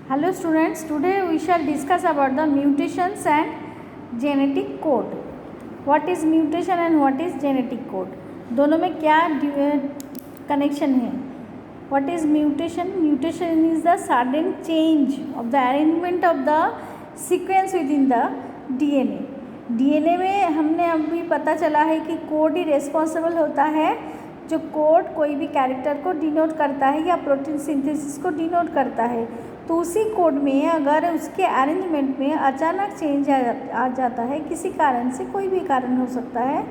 Hello students, today we shall discuss about the mutations and genetic code. What is mutation and what is genetic code? दोनों में क्या connection है? What is mutation? Mutation is the sudden change of the arrangement of the sequence within the DNA. DNA में हमने अभी पता चला है कि कोड ही रिस्पॉन्सिबल होता है, जो कोड कोई भी कैरेक्टर को डिनोट करता है या प्रोटीन सिंथेसिस को डिनोट करता है। तो उसी कोड में अगर उसके अरेंजमेंट में अचानक चेंज आ जाता है किसी कारण से, कोई भी कारण हो सकता है,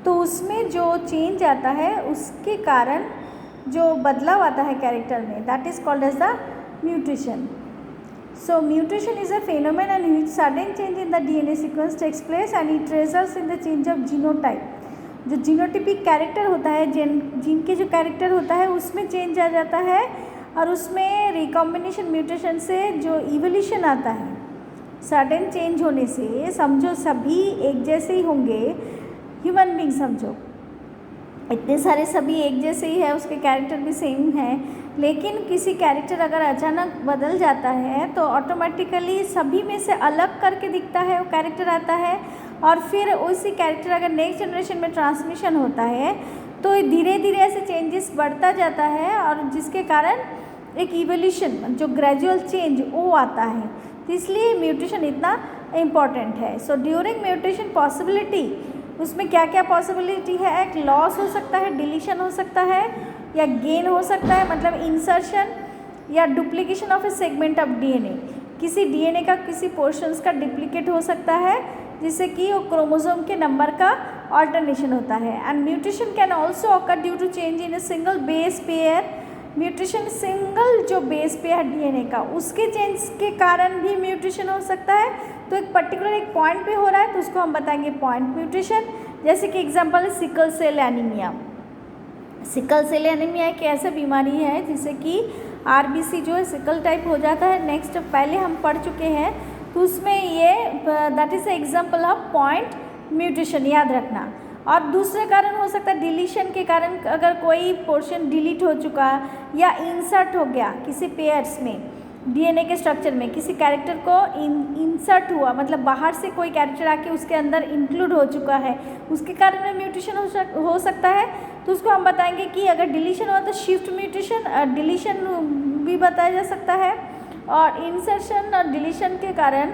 तो उसमें जो चेंज आता है उसके कारण जो बदलाव आता है कैरेक्टर में, that is called as the mutation. So mutation is a phenomenon in which sudden change in the DNA sequence takes place and it results in the change of genotype. जो जीनोटिपिक कैरेक्टर होता है, gene के जो character होता है उसमें change आ जाता है और उसमें रिकॉम्बिनेशन म्यूटेशन से जो इवोल्यूशन आता है, सडन चेंज होने से, समझो सभी एक जैसे ही होंगे, ह्यूमन बींग समझो इतने सारे सभी एक जैसे ही है, उसके कैरेक्टर भी सेम है, लेकिन किसी कैरेक्टर अगर अचानक बदल जाता है तो ऑटोमेटिकली सभी में से अलग करके दिखता है वो कैरेक्टर आता है, और फिर उसी कैरेक्टर अगर नेक्स्ट जनरेशन में ट्रांसमिशन होता है तो धीरे धीरे ऐसे चेंजेस बढ़ता जाता है और जिसके कारण एक इवोल्यूशन, जो ग्रेजुअल चेंज वो आता है. तो इसलिए म्यूटेशन इतना इम्पॉर्टेंट है. सो ड्यूरिंग म्यूटेशन पॉसिबिलिटी, उसमें क्या क्या पॉसिबिलिटी है? एक लॉस हो सकता है, डिलीशन हो सकता है, या गेन हो सकता है, मतलब इंसर्शन या duplication of A segment of DNA. किसी डीएनए का किसी पोर्शंस का डुप्लीकेट हो सकता है जिससे कि वो क्रोमोसोम के नंबर का ऑल्टरनेशन होता है. And mutation can also occur due to change in a single base pair. Mutation single जो बेस पेयर डीएनए का, उसके चेंज के कारण भी म्यूटेशन हो सकता है. तो एक पर्टिकुलर एक पॉइंट पे हो रहा है तो उसको हम बताएंगे पॉइंट म्यूटेशन. जैसे कि एग्जांपल है sickle cell anaemia. Sickle cell anaemia एक ऐसी बीमारी है जिससे कि आरबीसी जो है सिकल टाइप हो जाता है. नेक्स्ट पहले हम पढ़ चुके हैं, तो उसमें ये that is example of point mutation, याद रखना. और दूसरे कारण हो सकता है डिलीशन के कारण, अगर कोई पोर्शन डिलीट हो चुका या इंसर्ट हो गया किसी पेयर्स में, डीएनए के स्ट्रक्चर में किसी कैरेक्टर को इंसर्ट हुआ, मतलब बाहर से कोई कैरेक्टर आके उसके अंदर इंक्लूड हो चुका है, उसके कारण में म्यूटेशन हो सकता है. तो उसको हम बताएंगे कि अगर डिलीशन हुआ तो शिफ्ट म्यूटेशन, डिलीशन भी बताया जा सकता है. और इंसर्शन और डिलीशन के कारण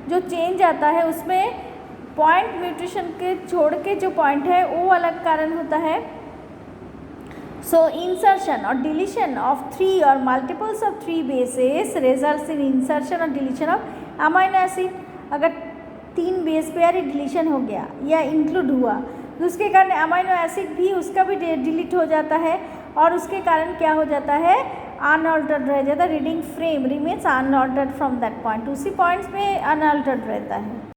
जो चेंज आता है उसमें पॉइंट म्यूटेशन के छोड़ के जो पॉइंट है वो अलग कारण होता है. सो इंसर्शन और डिलीशन ऑफ 3 और multiples of 3 bases results in insertion और डिलीशन ऑफ अमाइनो एसिड. अगर 3 बेस पेयर डिलीशन हो गया या इंक्लूड हुआ तो उसके कारण अमाइनो एसिड भी उसका भी डिलीट हो जाता है, और उसके कारण क्या हो जाता है, अनअल्टर्ड रह जाता है. Reading frame remains unaltered from that point, उसी पॉइंट्स में अनअल्टर्ड रहता है.